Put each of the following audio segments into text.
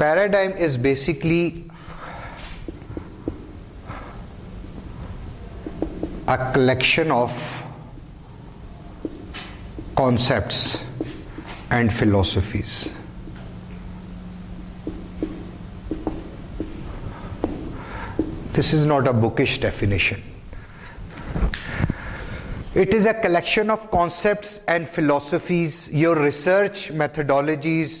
Paradigm is basically a collection of concepts and philosophies. This is not a bookish definition. It is a collection of concepts and philosophies, your research methodologies,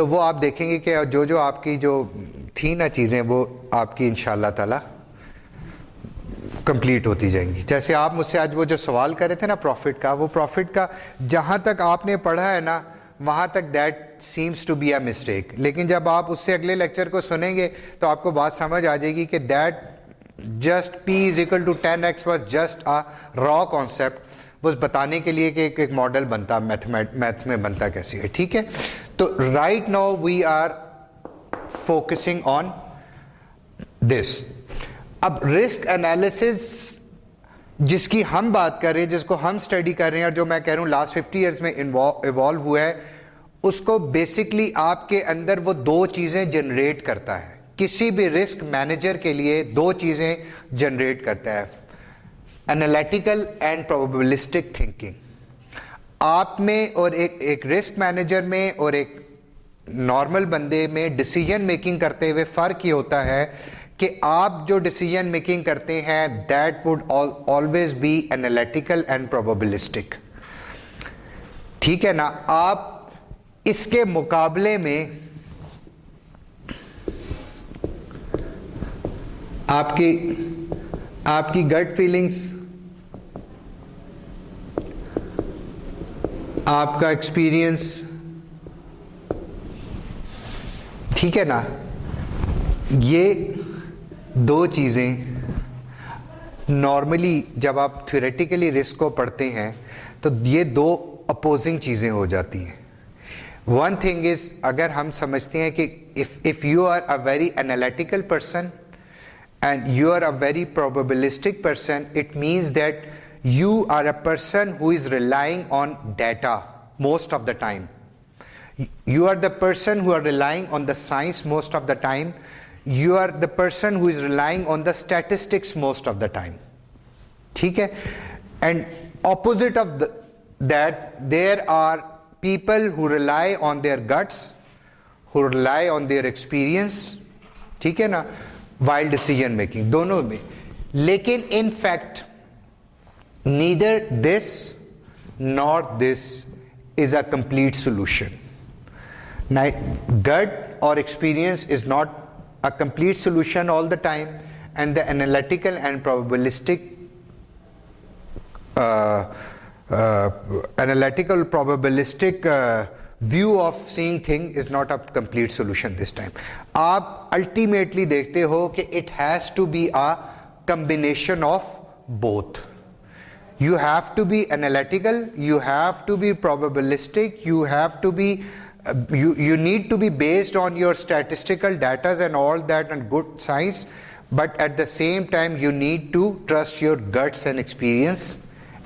تو وہ آپ دیکھیں گے کہ جو آپ کی جو تھی نا چیزیں وہ آپ کی انشاءاللہ تعالی کمپلیٹ ہوتی جائیں گی. جیسے آپ مجھ سے آج وہ جو سوال کر رہے تھے نا پروفٹ کا, وہ پروفٹ کا جہاں تک آپ نے پڑھا ہے نا وہاں تک that seems to be a mistake, لیکن جب آپ اس سے اگلے لیکچر کو سنیں گے تو آپ کو بات سمجھ آ جائے گی کہ that just P = 10x was just a raw concept, بس بتانے کے لیے کہ ایک ماڈل بنتا میتھ میں بنتا کیسے ہے. ٹھیک ہے, تو right now we are focusing on this. اب رسک انالیسز جس کی ہم بات کر رہے ہیں, جس کو ہم اسٹڈی کر رہے ہیں, اور جو میں کہہ رہا ہوں لاسٹ 50 ایئرس میں ایوالو ہوا ہے, اس کو بیسکلی آپ کے اندر وہ دو چیزیں جنریٹ کرتا ہے. کسی بھی رسک مینیجر کے لیے دو چیزیں جنریٹ کرتا ہے, انالیٹیکل اینڈ پروبیبلسٹک تھنکنگ. آپ میں اور ایک رسک مینیجر میں اور ایک نارمل بندے میں ڈیسیجن میکنگ کرتے ہوئے فرق یہ ہوتا ہے کہ آپ جو ڈیسیجن میکنگ کرتے ہیں that would always be analytical and probabilistic. ٹھیک ہے نا, آپ اس کے مقابلے میں آپ کی گٹ فیلنگز, آپ کا ایکسپیرئنس, ٹھیک ہے نا, یہ دو چیزیں نارملی جب آپ تھیوریٹیکلی رسک کو پڑھتے ہیں تو یہ دو اپوزنگ چیزیں ہو جاتی ہیں. ون تھنگ از, اگر ہم سمجھتے ہیں کہ if you are a very analytical person and you are a very probabilistic person, it means that you are a person who is relying on data most of the time. You are the person who are relying on the science most of the time. You are the person who is relying on the statistics most of the time. ٹھیک ہے, and opposite of that there are people who rely on their guts, who rely on their experience, ٹھیک ہے نا, while decision making, دونوں میں. لیکن in fact neither this nor this is a complete solution. Now, gut or experience is not a complete solution all the time, and the analytical and probabilistic view of seeing thing is not a complete solution this time. آپ ultimately دیکھتے ہو کہ it has to be a combination of both. You have to be analytical, you have to be probabilistic, you have to be you need to be based on your statistical data and all that and good science, but at the same time you need to trust your guts and experience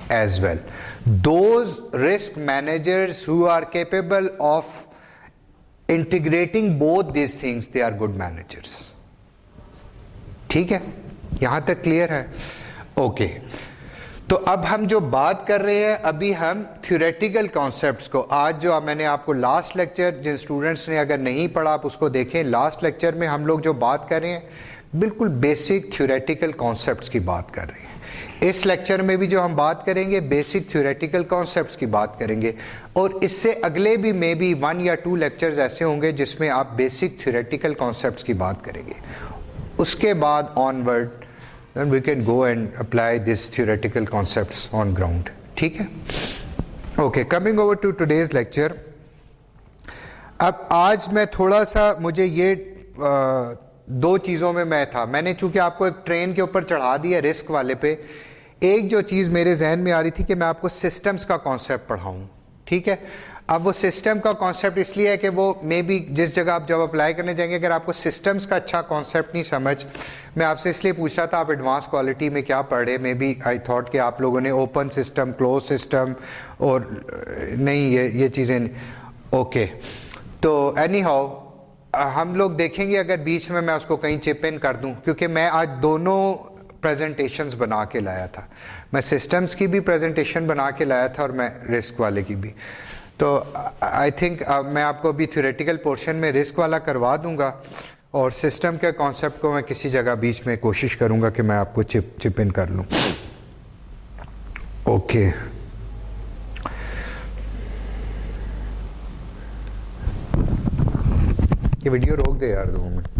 as well. Those risk managers who are capable of integrating both these things, they are good managers. ٹھیک ہے, یہاں تک clear ہے؟ Okay. تو اب ہم جو بات کر رہے ہیں ابھی ہم تھیوریٹیکل کانسیپٹس کو, آج جو میں نے آپ کو لاسٹ لیکچر, جن اسٹوڈنٹس نے اگر نہیں پڑھا آپ اس کو دیکھیں, لاسٹ لیکچر میں ہم لوگ جو بات کر رہے ہیں بالکل بیسک تھیوریٹیکل کانسیپٹس کی بات کر رہے ہیں. اس لیکچر میں بھی جو ہم بات کریں گے بیسک تھیوریٹیکل کانسیپٹس کی بات کریں گے, اور اس سے اگلے بھی مے بی 1 یا 2 لیکچرز ایسے ہوں گے جس میں آپ بیسک تھیوریٹیکل کانسیپٹس کی بات کریں گے. اس کے بعد onward then we can go and apply this theoretical concepts on ground. ٹھیک ہے, okay, coming over to today's lecture. اب آج میں تھوڑا سا, مجھے یہ دو چیزوں میں تھا, میں نے چونکہ آپ کو ایک ٹرین کے اوپر چڑھا دیا رسک والے پہ, ایک جو چیز میرے ذہن میں آ رہی تھی کہ میں آپ کو سسٹمز کا کانسیپٹ پڑھاؤں. ٹھیک ہے, اب وہ سسٹم کا کانسیپٹ اس لیے ہے کہ وہ مے بی جس جگہ آپ جب اپلائی کرنے جائیں گے, اگر آپ کو سسٹمز کا اچھا کانسیپٹ نہیں سمجھ, میں آپ سے اس لیے پوچھ رہا تھا آپ ایڈوانس کوالٹی میں کیا پڑھے, مے بی آئی تھاٹ کہ آپ لوگوں نے اوپن سسٹم, کلوز سسٹم, اور نہیں یہ چیزیں. اوکے, تو اینی ہاؤ ہم لوگ دیکھیں گے اگر بیچ میں اس کو کہیں چپ ان کر دوں, کیونکہ میں آج دونوں پریزنٹیشنز بنا کے لایا تھا, میں سسٹمز کی بھی پریزنٹیشن بنا کے لایا تھا اور میں رسک والے کی بھی. تو آئی تھنک میں آپ کو ابھی تھیوریٹیکل پورشن میں رسک والا کروا دوں گا, اور سسٹم کے کانسیپٹ کو میں کسی جگہ بیچ میں کوشش کروں گا کہ میں آپ کو چپ ان کر لوں. اوکے, یہ ویڈیو روک دے یار 2 منٹ.